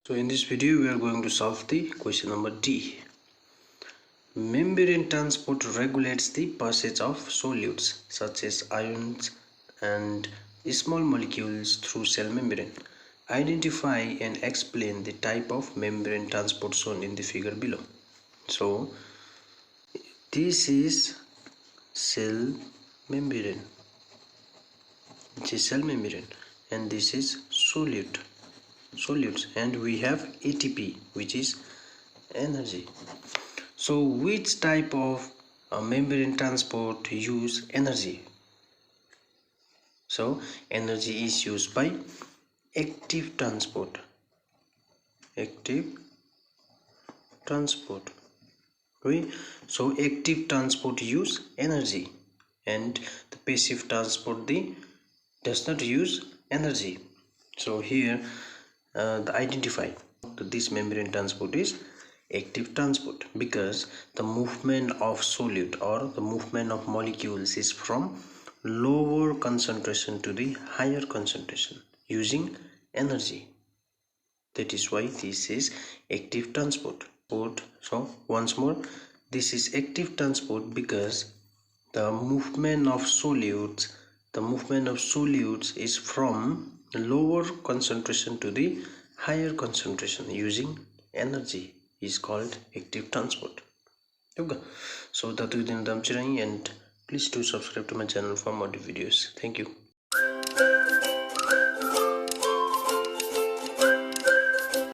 So in this video we are going to solve the question number D. Membrane transport regulates the passage of solutes such as ions and small molecules through cell membrane. Identify and explain the type of membrane transport shown in the figure below. So this is cell membrane, and this is solutes, and we have ATP, which is energy. So which type of membrane transport use energy? So energy is used by active transport. Right? So active transport use energy, and the passive transport does not use energy. So here the identify this membrane transport is active transport, because the movement of solute or the movement of molecules is from lower concentration to the higher concentration using energy. That is why this is active transport. So once more, this is active transport because the movement of solutes is from lower concentration to the higher concentration using energy is called active transport. Okay, so that is the and please do subscribe to my channel for more videos. Thank you.